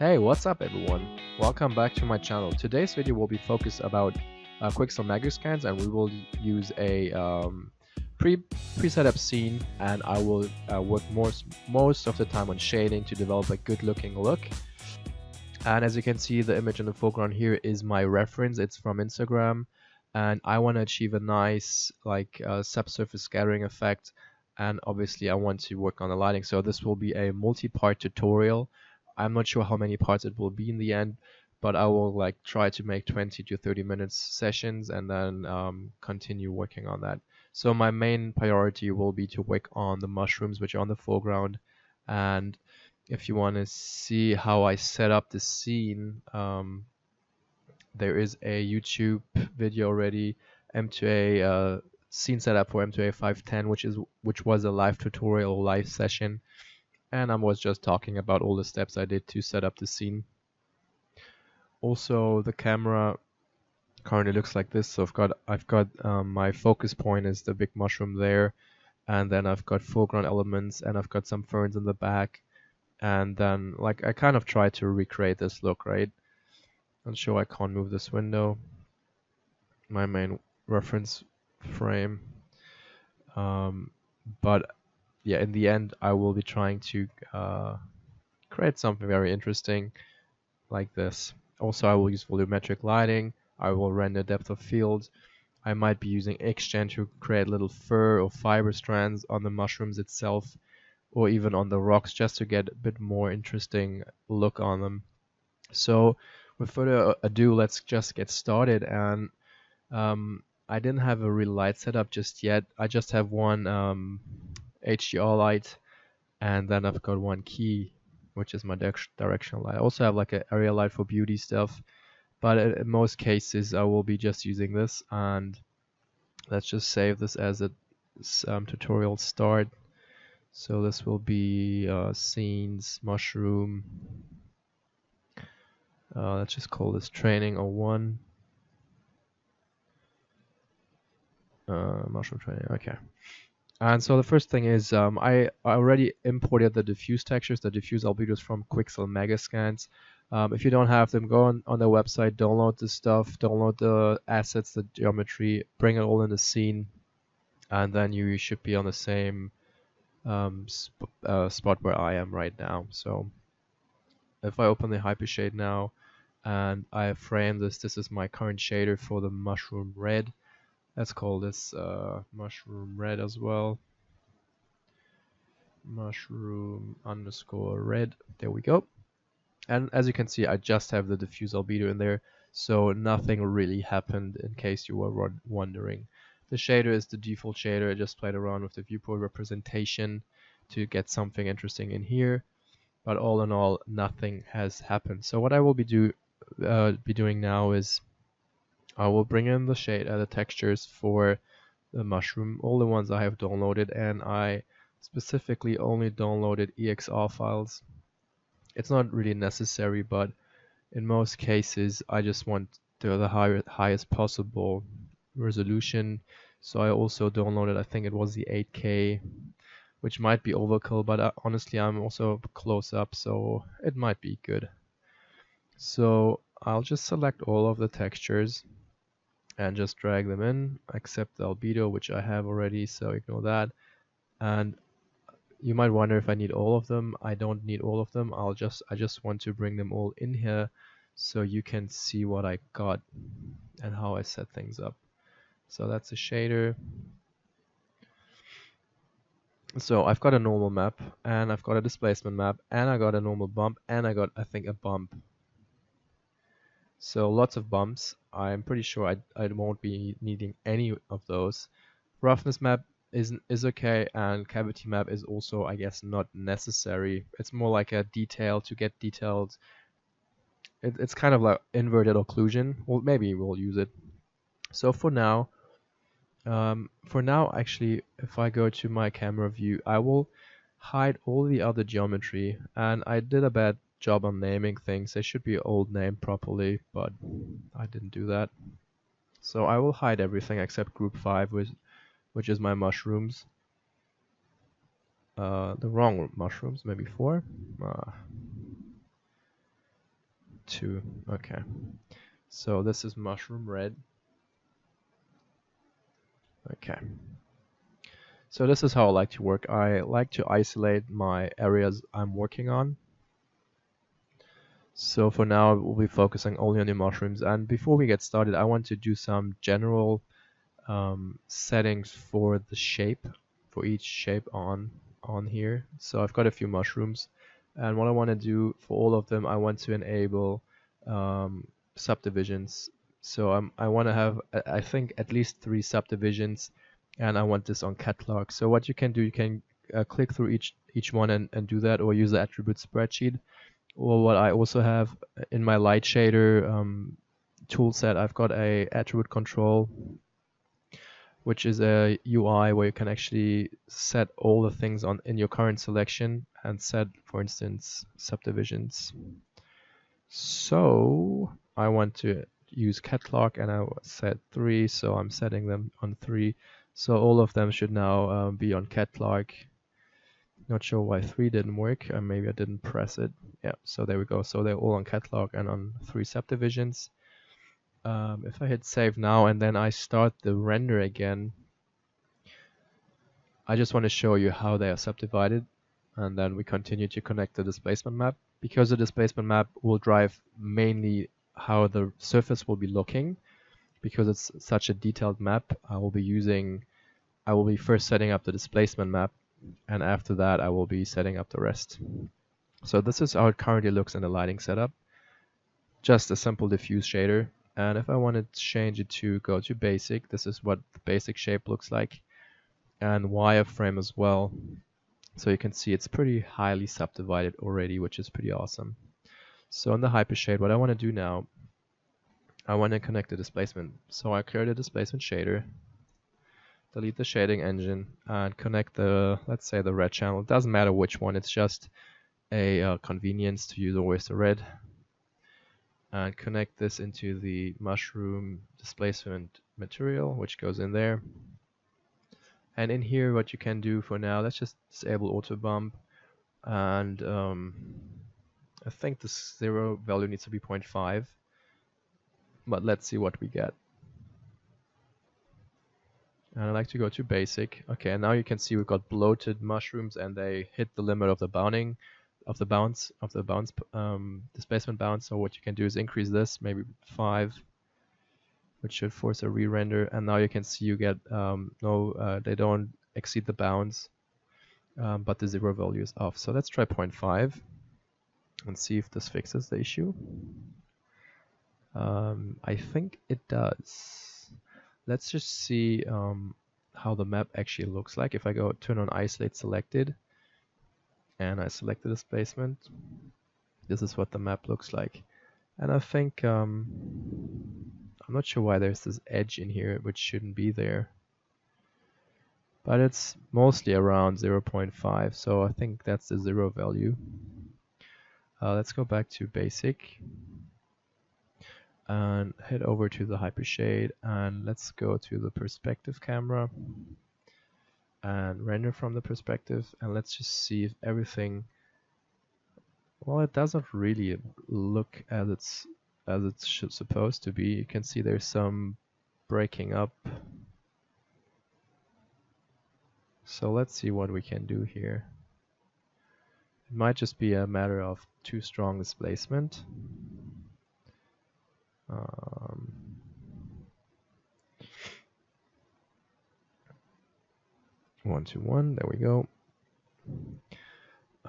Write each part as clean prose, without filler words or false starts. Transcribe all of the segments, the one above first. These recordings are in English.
Hey, what's up everyone? Welcome back to my channel. Today's video will be focused about Quixel Megascans, and we will use a pre-set up scene, and I will work most of the time on shading to develop a good looking look. And as you can see, the image in the foreground here is my reference. It's from Instagram, and I want to achieve a nice subsurface scattering effect, and obviously I want to work on the lighting. So this will be a multi-part tutorial. I'm not sure how many parts it will be in the end, but I will try to make 20 to 30 minutes sessions and then continue working on that. So my main priority will be to work on the mushrooms which are on the foreground. And if you want to see how I set up the scene, there is a YouTube video already, MtoA scene setup for MtoA 510, which was a live tutorial, live session, and I was just talking about all the steps I did to set up the scene. Also, the camera currently looks like this. So I've got my focus point is the big mushroom there, and then I've got foreground elements, and I've got some ferns in the back, and then I kind of try to recreate this look, right? I'm sure I can't move this window, my main reference frame, but yeah, in the end I will be trying to create something very interesting like this. Also, I will use volumetric lighting. I will render depth of field. I might be using Xgen to create little fur or fiber strands on the mushrooms itself, or even on the rocks, just to get a bit more interesting look on them. So with further ado, let's just get started. And I didn't have a real light setup just yet. I just have one HDR light, and then I've got one key, which is my directional light. I also have like an area light for beauty stuff, but in most cases I will be just using this. And let's just save this as a tutorial start. So this will be scenes, mushroom. Let's just call this training 01. Mushroom training, okay. And so the first thing is I already imported the diffuse textures, the diffuse albedos from Quixel Megascans. If you don't have them, go on their website, download the stuff, download the assets, the geometry, bring it all in the scene, and then you should be on the same spot where I am right now. So if I open the hypershade now and I frame this is my current shader for the mushroom red. Let's call this mushroom red as well. Mushroom underscore red. There we go. And as you can see, I just have the diffuse albedo in there, so nothing really happened, in case you were wondering. The shader is the default shader. I just played around with the viewport representation to get something interesting in here, but all in all, nothing has happened. So what I will be doing now is I will bring in the textures for the mushroom, all the ones I have downloaded, and I specifically only downloaded EXR files. It's not really necessary, but in most cases I just want the highest possible resolution. So I also downloaded, I think it was the 8K, which might be overkill, but honestly I'm also close up, so it might be good. So I'll just select all of the textures and just drag them in, except the albedo, which I have already, so ignore that. And you might wonder if I need all of them. I don't need all of them. I just want to bring them all in here so you can see what I got and how I set things up. So that's a shader. So I've got a normal map, and I've got a displacement map, and I got a normal bump, and I got, I think, a bump. So lots of bumps. I'm pretty sure I won't be needing any of those. Roughness map is okay, and cavity map is also, I guess, not necessary. It's more like a detail to get detailed. It's kind of like inverted occlusion. Well, maybe we'll use it. So for now, actually, if I go to my camera view, I will hide all the other geometry, and I did a bad job on naming things. They should be old named properly, but I didn't do that. So I will hide everything except group 5, which is my mushrooms. The wrong mushrooms, maybe 4. 2. Okay. So this is mushroom red. Okay. So this is how I like to work. I like to isolate my areas I'm working on. So for now, we'll be focusing only on the mushrooms. And before we get started, I want to do some general settings for the shape, for each shape on here. So I've got a few mushrooms, and what I want to do for all of them, I want to enable subdivisions. So I want to have, I think, at least 3 subdivisions, and I want this on catalog. So what you can do, you can click through each one and do that, or use the attribute spreadsheet. Or what I also have in my light shader tool set, I've got a attribute control, which is a UI where you can actually set all the things on in your current selection and set, for instance, subdivisions. So I want to use catalog, and I set 3, so I'm setting them on 3. So all of them should now be on catalog. Not sure why 3 didn't work. Maybe I didn't press it. Yeah, so there we go. So they're all on catalog and on 3 subdivisions. If I hit save now and then I start the render again, I just want to show you how they are subdivided, and then we continue to connect the displacement map, because the displacement map will drive mainly how the surface will be looking. Because it's such a detailed map, I will be first setting up the displacement map, and after that I will be setting up the rest. So this is how it currently looks in the lighting setup. Just a simple diffuse shader. And if I want to change it to go to basic, this is what the basic shape looks like. And wireframe as well. So you can see it's pretty highly subdivided already, which is pretty awesome. So in the hypershade, what I want to do now, I want to connect the displacement. So I create a displacement shader, delete the shading engine, and connect the, let's say, the red channel. It doesn't matter which one, it's just a convenience to use always the red. And connect this into the mushroom displacement material, which goes in there. And in here, what you can do for now, let's just disable auto bump. And I think the 0 value needs to be 0.5. But let's see what we get. And I like to go to basic. Okay, and now you can see we've got bloated mushrooms, and they hit the limit of the bounding, of the bounce displacement bounce. So what you can do is increase this, maybe 5, which should force a re-render. And now you can see you get they don't exceed the bounds, but the 0 value is off. So let's try 0.5 and see if this fixes the issue. I think it does. Let's just see how the map actually looks like. If I go turn on isolate selected and I select the displacement, this is what the map looks like. And I think I'm not sure why there's this edge in here, which shouldn't be there, but it's mostly around 0.5, so I think that's the 0 value. Let's go back to basic and head over to the hypershade, and let's go to the perspective camera and render from the perspective, and let's just see if everything, well, it doesn't really look as it's supposed to be. You can see there's some breaking up. So let's see what we can do here. It might just be a matter of too strong displacement. 1 to 1, there we go.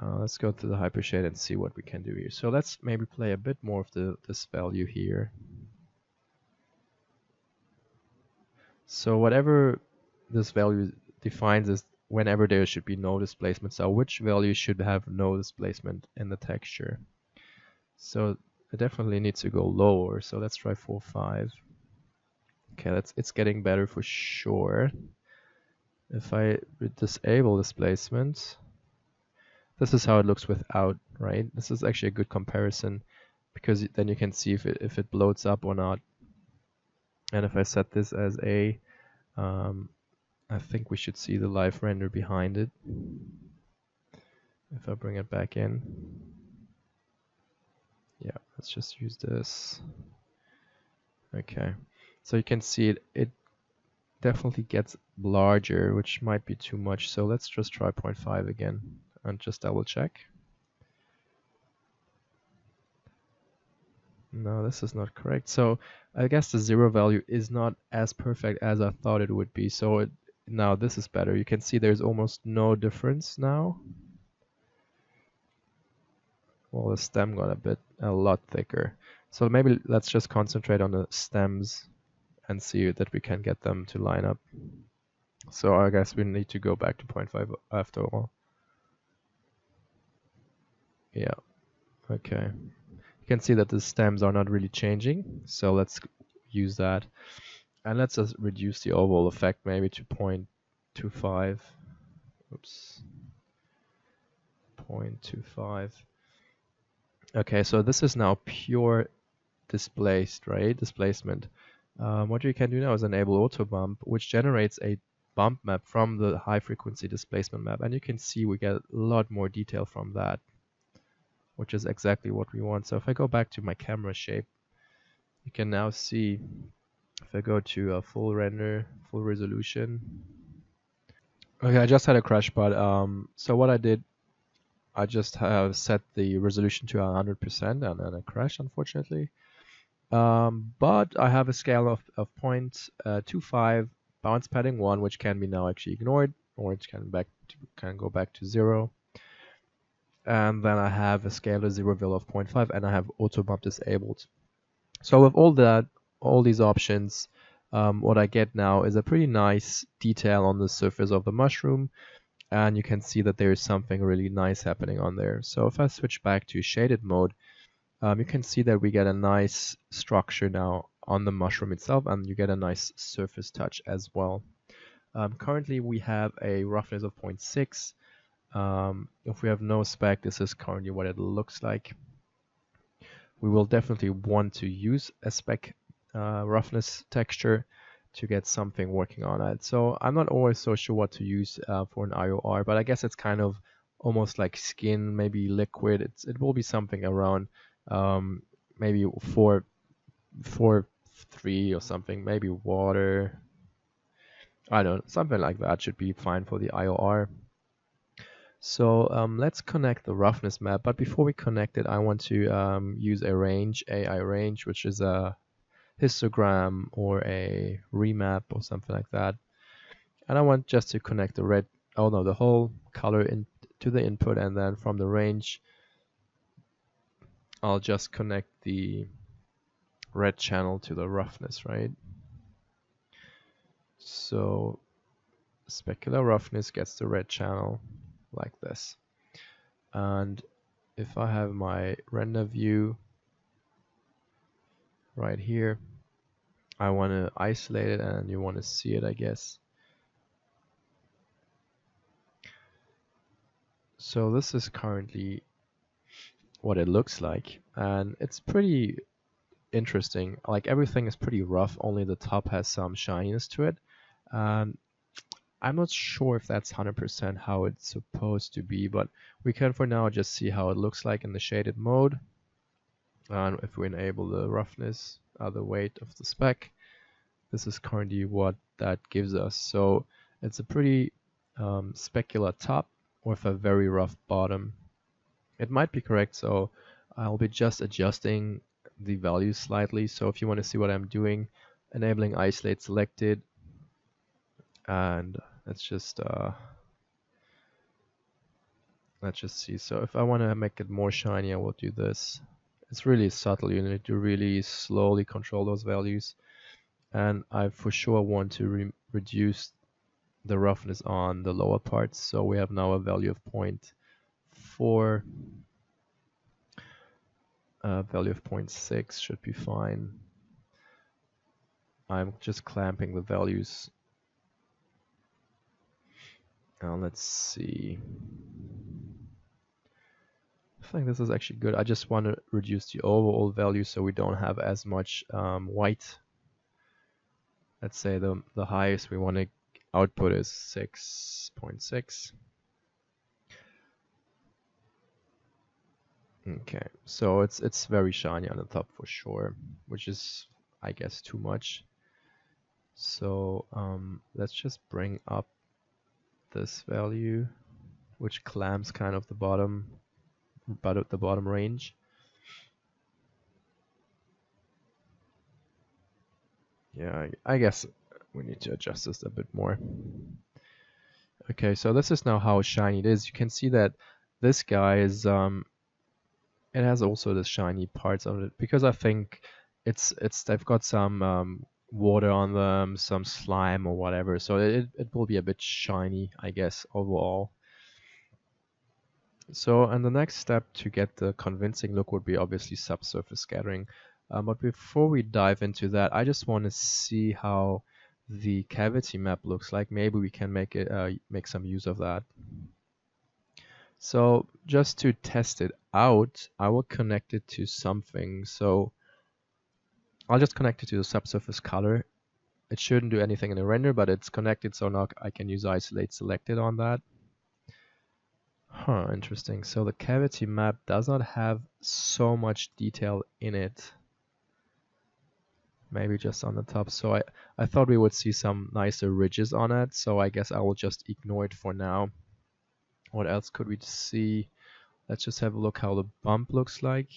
Let's go to the hypershade and see what we can do here. So let's maybe play a bit more of this value here. So whatever this value defines is whenever there should be no displacement. So which value should have no displacement in the texture? So it definitely needs to go lower. So let's try 4, 5. Okay, it's getting better for sure. If I disable displacement, this is how it looks without, right? This is actually a good comparison, because then you can see if it bloats up or not. And if I set this as A, I think we should see the live render behind it. If I bring it back in, yeah, Let's just use this. Okay, so you can see it definitely gets larger, which might be too much. So let's just try 0.5 again and just double check. No, this is not correct. So I guess the 0 value is not as perfect as I thought it would be. So now this is better. You can see there's almost no difference now. Well, the stem got a lot thicker. So maybe let's just concentrate on the stems and see that we can get them to line up. So I guess we need to go back to 0.5 after all. Yeah, okay. You can see that the stems are not really changing. So let's use that. And let's just reduce the overall effect maybe to 0.25. Oops. 0.25. Okay, so this is now pure displacement. What you can do now is enable auto bump, which generates a bump map from the high frequency displacement map. And you can see we get a lot more detail from that, which is exactly what we want. So if I go back to my camera shape, you can now see, if I go to a full render, full resolution. Okay, I just had a crash, but so what I did, I just have set the resolution to 100% and then a crash, unfortunately. But I have a scale of 0.25, bounce padding 1, which can be now actually ignored, or it can go back to 0. And then I have a scalar 0 value of 0.5, and I have auto bump disabled. So with all these options, what I get now is a pretty nice detail on the surface of the mushroom, and you can see that there is something really nice happening on there. So if I switch back to shaded mode, you can see that we get a nice structure now on the mushroom itself, and you get a nice surface touch as well. Currently we have a roughness of 0.6. If we have no spec, this is currently what it looks like. We will definitely want to use a spec roughness texture to get something working on it. So I'm not always so sure what to use for an IOR, but I guess it's kind of almost like skin, maybe liquid. It will be something around maybe 4.3 or something, maybe water. I don't know, something like that should be fine for the IOR. So let's connect the roughness map, but before we connect it, I want to use a range, AI range, which is a histogram or a remap or something like that. And I want just to connect the the whole color to the input, and then from the range, I'll just connect the red channel to the roughness, right? So specular roughness gets the red channel like this. And if I have my render view right here, I want to isolate it and you want to see it, I guess. So this is currently what it looks like, and it's pretty interesting. Like everything is pretty rough, only the top has some shininess to it. I'm not sure if that's 100% how it's supposed to be, but we can for now just see how it looks like in the shaded mode. And if we enable the roughness, the weight of the spec, this is currently what that gives us. So it's a pretty specular top with a very rough bottom. It might be correct, so I'll be just adjusting the values slightly. So if you want to see what I'm doing, enabling isolate selected, and let's just see. So if I want to make it more shiny, I will do this. It's really subtle. You need to really slowly control those values. And I for sure want to reduce the roughness on the lower parts. So we have now a value of 0.4. Value of 0.6 should be fine. I'm just clamping the values. Now let's see. I think this is actually good. I just want to reduce the overall value so we don't have as much white. Let's say the highest we want to output is 6.6. Okay, so it's very shiny on the top for sure, which is, I guess, too much. So let's just bring up this value, which clamps kind of the bottom, but at the bottom range. Yeah, I guess we need to adjust this a bit more. Okay, so this is now how shiny it is. You can see that this guy is it has also the shiny parts of it because I think it's they've got some water on them, some slime or whatever, so it will be a bit shiny, I guess, overall. So, and the next step to get the convincing look would be obviously subsurface scattering. But before we dive into that, I just want to see how the cavity map looks like. Maybe we can make some use of that. So just to test it out, I will connect it to something. So I'll just connect it to the subsurface color. It shouldn't do anything in the render, but it's connected, so now I can use isolate selected on that. Huh, interesting. So the cavity map does not have so much detail in it. Maybe just on the top. So I thought we would see some nicer ridges on it, so I guess I will just ignore it for now. What else could we see? Let's just have a look how the bump looks like.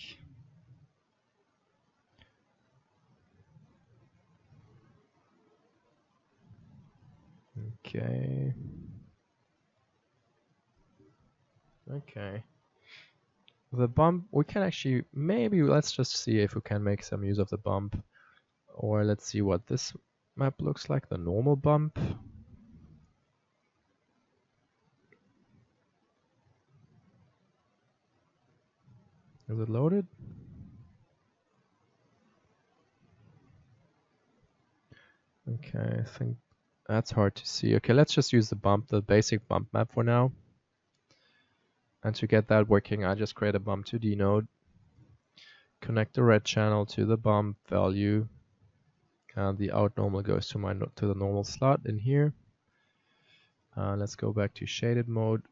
Okay. Okay. The bump, we can actually, maybe let's just see if we can make some use of the bump. Or let's see what this map looks like, the normal bump. Is it loaded? Okay, I think that's hard to see. Okay, let's just use the basic bump map for now. And to get that working, I just create a bump 2D node, connect the red channel to the bump value, and the out normal goes to the normal slot in here. Let's go back to shaded mode.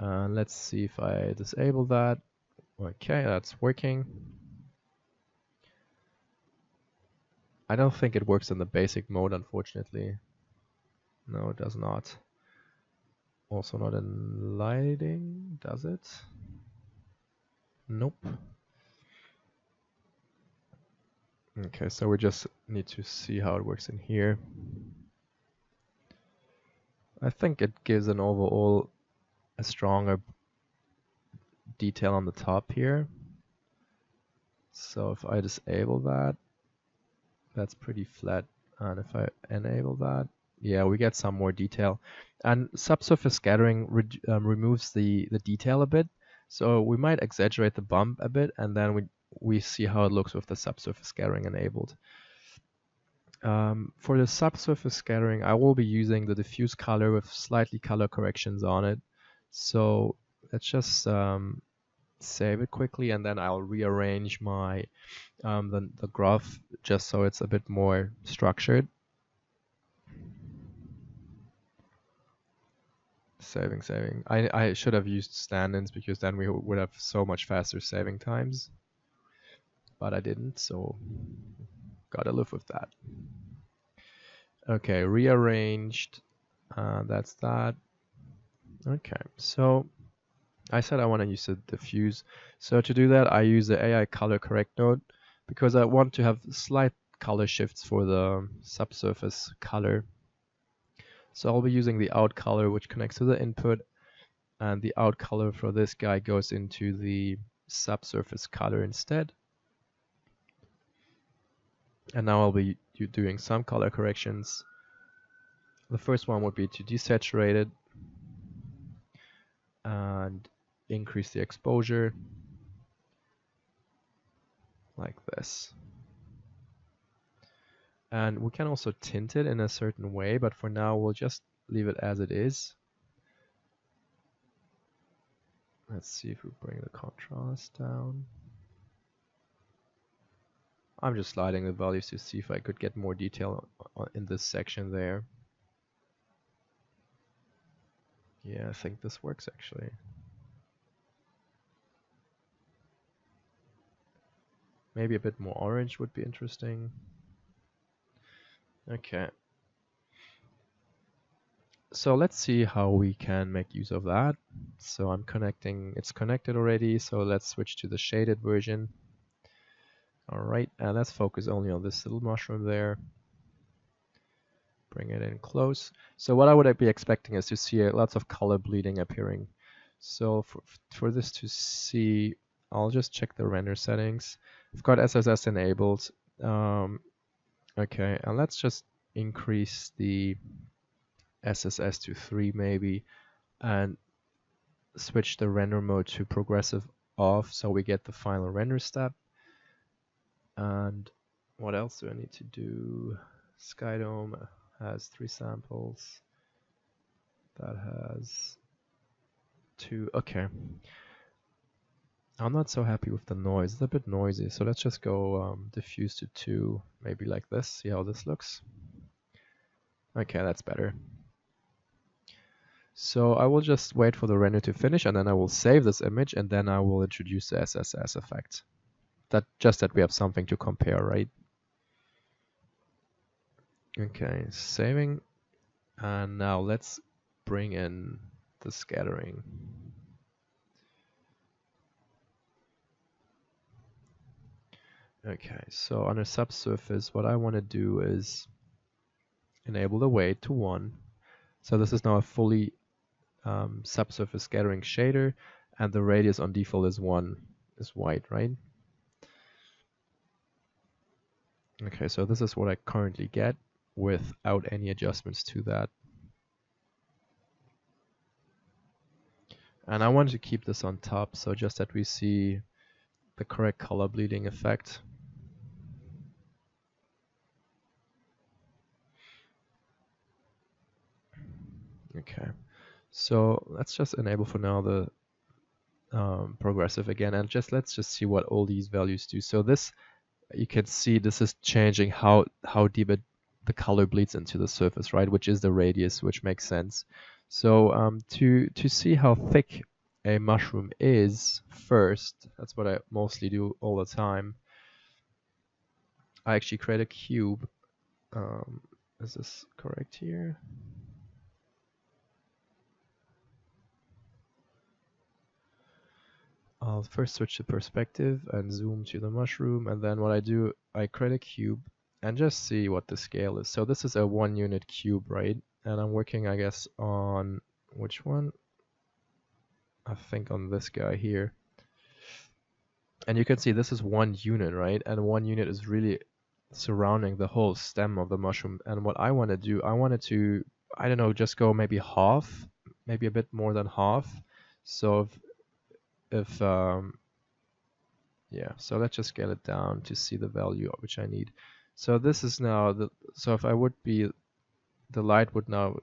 Let's see if I disable that. Okay, that's working. I don't think it works in the basic mode, unfortunately. No, it does not. Also not in lighting, does it? Nope. Okay, so we just need to see how it works in here. I think it gives an overall a stronger detail on the top here. So if I disable that, that's pretty flat. And if I enable that, yeah, we get some more detail. And subsurface scattering removes the detail a bit. So we might exaggerate the bump a bit, and then we see how it looks with the subsurface scattering enabled. For the subsurface scattering, I will be using the diffuse color with slightly color corrections on it. So let's just save it quickly, and then I'll rearrange my the graph just so it's a bit more structured. Saving. I should have used stand-ins because then we would have so much faster saving times. But I didn't, so gotta live with that. Okay, rearranged. That's that. Okay, so I said I want to use the diffuse. So to do that, I use the AI color correct node because I want to have slight color shifts for the subsurface color. So I'll be using the out color, which connects to the input, and the out color for this guy goes into the subsurface color instead. And now I'll be doing some color corrections. The first one would be to desaturate it and increase the exposure like this. And we can also tint it in a certain way, but for now we'll just leave it as it is. Let's see if we bring the contrast down. I'm just sliding the values to see if I could get more detail in this section there. Yeah, I think this works actually. Maybe a bit more orange would be interesting. Okay. So let's see how we can make use of that. So I'm connecting, it's connected already. So let's switch to the shaded version. All right, and let's focus only on this little mushroom there. Bring it in close. So what I would be expecting is to see lots of color bleeding appearing. So for this to see, I'll just check the render settings. I've got SSS enabled. Okay, and let's just increase the SSS to 3 maybe, and switch the render mode to progressive off so we get the final render step. And what else do I need to do? Skydome has 3 samples. That has 2. Okay. I'm not so happy with the noise. It's a bit noisy. So let's just go diffuse to 2, maybe like this. See how this looks. Okay, that's better. So I will just wait for the render to finish, and then I will save this image, and then I will introduce the SSS effect. Just that we have something to compare, right? Okay, saving. And now let's bring in the scattering. Okay, so on a subsurface, what I want to do is enable the weight to 1. So this is now a fully subsurface scattering shader, and the radius on default is 1, is white, right? Okay, so this is what I currently get without any adjustments to that. And I want to keep this on top, so just that we see the correct color bleeding effect. Okay, so let's just enable for now the progressive again, and let's just see what all these values do. So this, you can see this is changing how deep the color bleeds into the surface, right? Which is the radius, which makes sense. So to see how thick a mushroom is first, that's what I mostly do all the time. I actually create a cube. Is this correct here? I'll first switch to perspective and zoom to the mushroom, and then what I do, I create a cube and just see what the scale is. So this is a 1 unit cube, right? And I'm working, I guess, on which one? I think on this guy here. And you can see this is 1 unit, right? And 1 unit is really surrounding the whole stem of the mushroom. And what I want to do, I wanted to, I don't know, just go maybe half, maybe a bit more than half. So if yeah, so let's just scale it down to see the value which I need. So this is now so if I would be, the light would now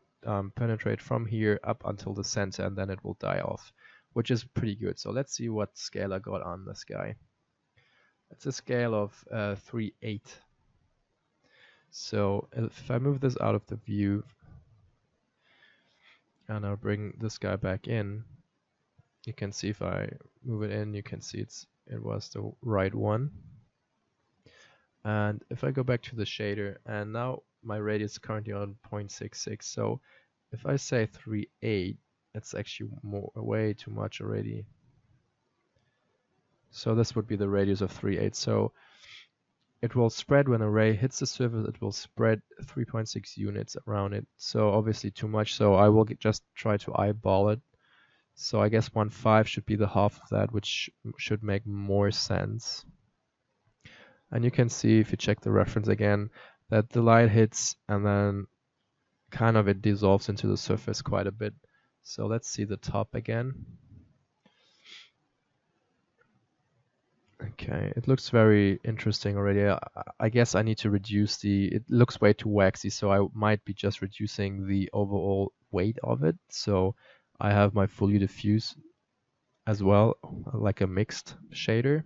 penetrate from here up until the center, and then it will die off, which is pretty good. So let's see what scale I got on this guy. It's a scale of 3/8. So if I move this out of the view and I'll bring this guy back in, you can see if I move it in, you can see it was the right one. And if I go back to the shader, and now my radius is currently on 0.66. So if I say 3/8, it's actually way too much already. So this would be the radius of 3/8. So it will spread when a ray hits the surface, it will spread 3.6 units around it. So obviously too much, so I will just try to eyeball it. So I guess 1/5 should be the half of that, which should make more sense. And you can see, if you check the reference again, that the light hits and then kind of it dissolves into the surface quite a bit. So let's see the top again. Okay, it looks very interesting already. I guess I need to reduce it looks way too waxy, so I might be just reducing the overall weight of it. So I have my fully diffuse as well, like a mixed shader.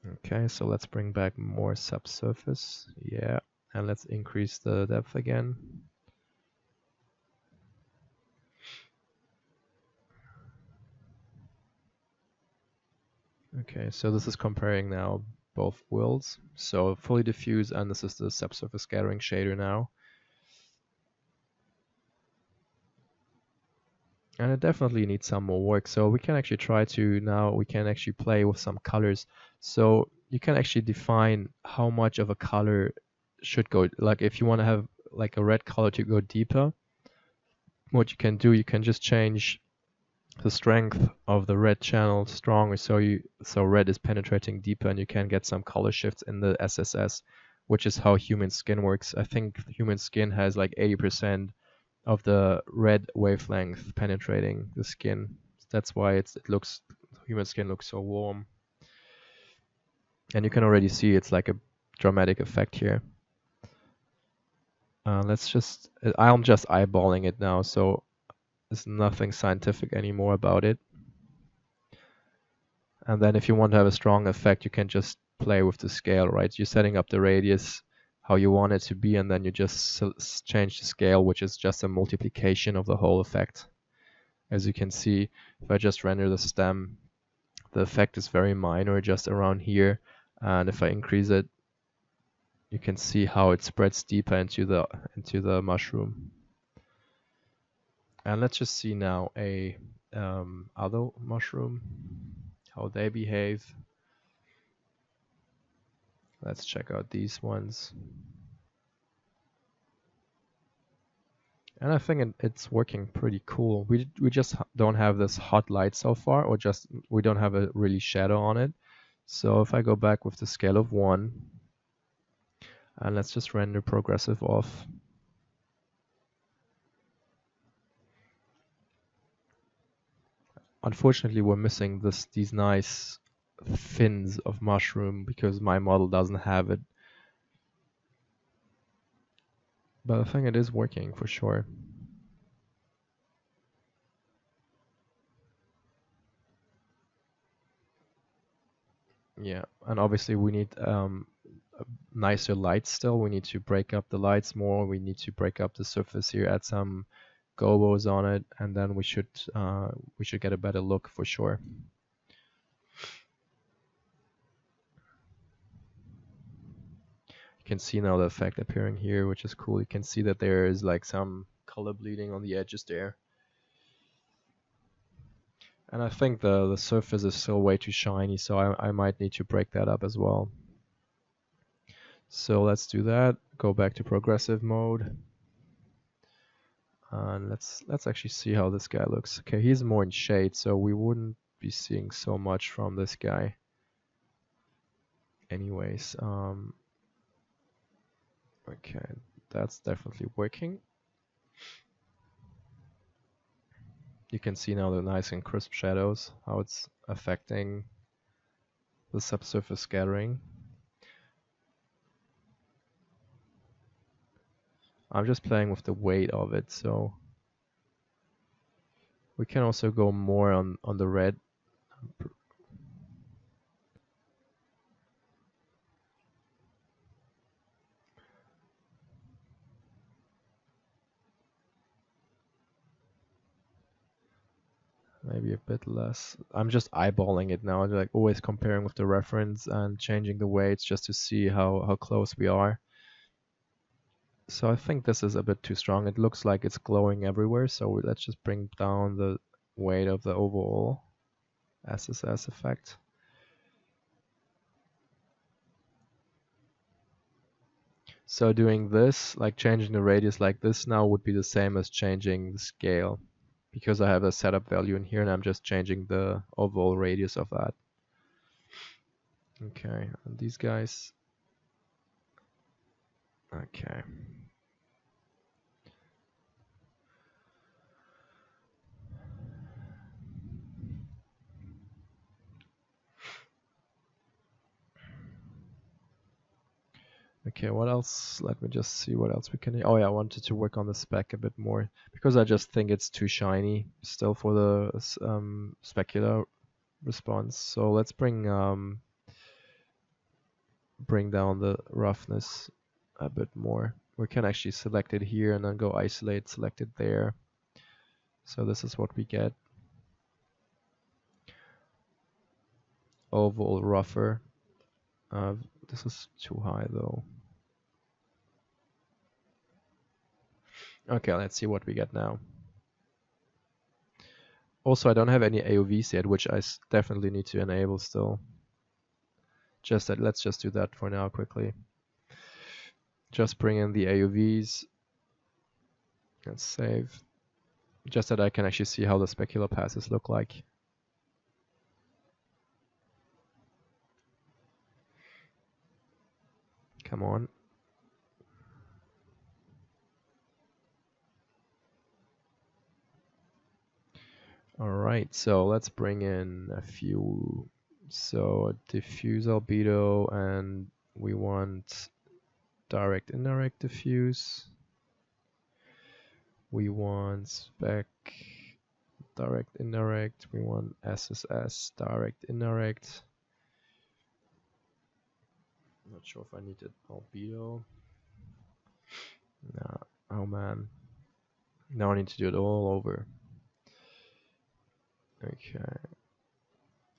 Okay, so let's bring back more subsurface. Yeah, and let's increase the depth again. Okay, so this is comparing now both worlds. So fully diffuse, and this is the subsurface scattering shader now. And it definitely needs some more work. So we can actually try to, now we can actually play with some colors. So you can actually define how much of a color should go, like if you want to have like a red color to go deeper, what you can do, you can just change the strength of the red channel stronger, so red is penetrating deeper, and you can get some color shifts in the SSS, which is how human skin works. I think human skin has like 80% of the red wavelength penetrating the skin. That's why human skin looks so warm. And you can already see it's like a dramatic effect here. I'm just eyeballing it now, so there's nothing scientific anymore about it. And then if you want to have a strong effect, you can just play with the scale, right? You're setting up the radius how you want it to be, and then you just change the scale, which is just a multiplication of the whole effect. As you can see, if I just render the stem, the effect is very minor, just around here. And if I increase it, you can see how it spreads deeper into the mushroom. And let's just see now a other mushroom, how they behave. Let's check out these ones. And I think it's working pretty cool. We just don't have this hot light so far, or just we don't have a really shadow on it. So if I go back with the scale of 1, and let's just render progressive off. Unfortunately, we're missing these nice fins of mushroom because my model doesn't have it. But I think it is working for sure. Yeah, and obviously we need nicer lights still. We need to break up the lights more. We need to break up the surface here, add some gobos on it, and then we should get a better look for sure. You can see now the effect appearing here, which is cool. You can see that there is like some color bleeding on the edges there. And I think the surface is still way too shiny, so I might need to break that up as well. So let's do that. Go back to progressive mode. And let's actually see how this guy looks. Okay, he's more in shade, so we wouldn't be seeing so much from this guy. Anyways, okay, that's definitely working. You can see now the nice and crisp shadows, how it's affecting the subsurface scattering. I'm just playing with the weight of it, so we can also go more on the red. Maybe a bit less. I'm just eyeballing it now, like always comparing with the reference and changing the weights just to see how close we are. So I think this is a bit too strong. It looks like it's glowing everywhere, so let's just bring down the weight of the overall SSS effect. So doing this, like changing the radius like this now would be the same as changing the scale, because I have a setup value in here and I'm just changing the overall radius of that. Okay, and these guys. Okay. Okay, what else? Let me just see what else we can. Oh yeah, I wanted to work on the spec a bit more because I just think it's too shiny still for the specular response. So let's bring down the roughness a bit more. We can actually select it here and then go isolate, select it there. So this is what we get. oval rougher. This is too high though. Okay, let's see what we get now. Also, I don't have any AOVs yet, which I definitely need to enable still. Let's just do that for now quickly. Just bring in the AOVs. Let's save. Just that I can actually see how the specular passes look like. Come on. Alright, so let's bring in a few. So diffuse albedo, and we want direct indirect diffuse. We want spec direct indirect. We want SSS direct indirect. Not sure if I needed albedo. Nah, oh man. Now I need to do it all over. Okay.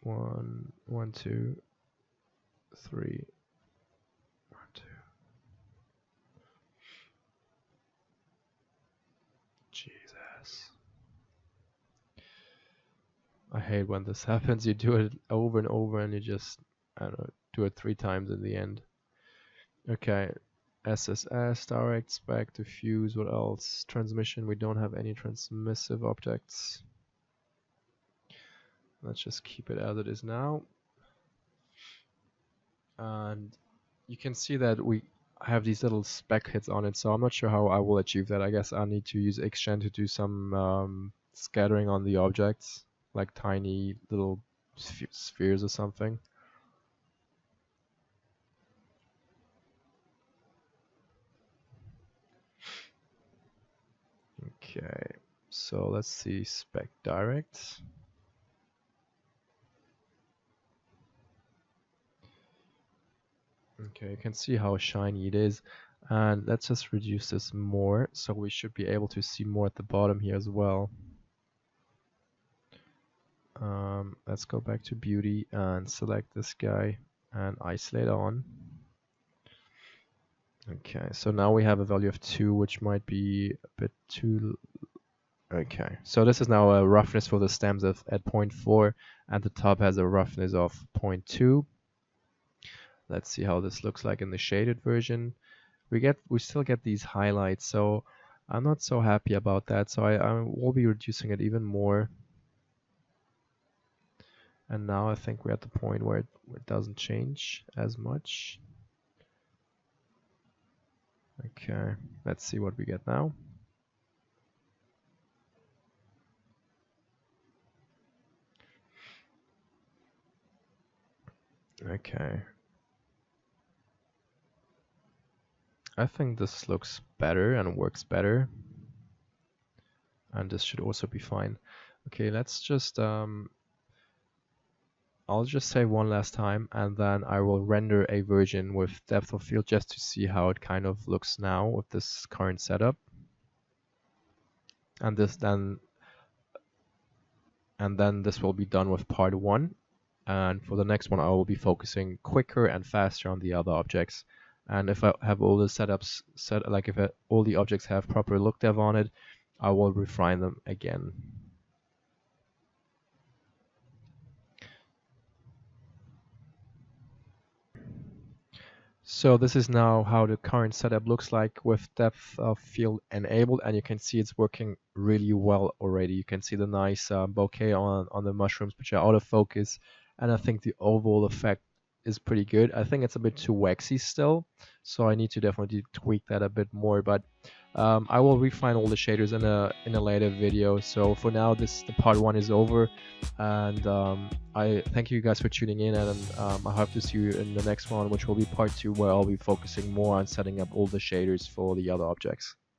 1, 1, 2, 3, 1, 2. Jesus. I hate when this happens. You do it over and over and you just, I don't know, do it 3 times in the end. Okay. SSS, direct, spec, diffuse, what else? Transmission, we don't have any transmissive objects. Let's just keep it as it is now. And you can see that we have these little speck hits on it, so I'm not sure how I will achieve that. I guess I need to use Xgen to do some scattering on the objects, like tiny little spheres or something. Okay, so let's see spec direct. Okay, you can see how shiny it is, and let's just reduce this more, so we should be able to see more at the bottom here as well. Let's go back to beauty and select this guy and isolate on. Okay, so now we have a value of 2, which might be a bit too. Okay, so this is now a roughness for the stems at 0.4, and the top has a roughness of 0.2. Let's see how this looks like in the shaded version. We still get these highlights, so I'm not so happy about that. So I will be reducing it even more. And now I think we're at the point where it doesn't change as much. Okay, let's see what we get now. Okay. I think this looks better and works better. And this should also be fine. Okay, let's just I'll just save one last time, and then I will render a version with depth of field just to see how it kind of looks now with this current setup. And then this will be done with part 1. And for the next one, I will be focusing quicker and faster on the other objects. And if I have all the setups set, like if all the objects have proper look dev on it, I will refine them again. So this is now how the current setup looks like with depth of field enabled, and you can see it's working really well already. You can see the nice bokeh on the mushrooms, which are out of focus, and I think the overall effect is pretty good. I think it's a bit too waxy still, so I need to definitely tweak that a bit more, but I will refine all the shaders in a later video. So for now, the part 1 is over, and I thank you guys for tuning in, and I hope to see you in the next one, which will be part 2, where I'll be focusing more on setting up all the shaders for the other objects.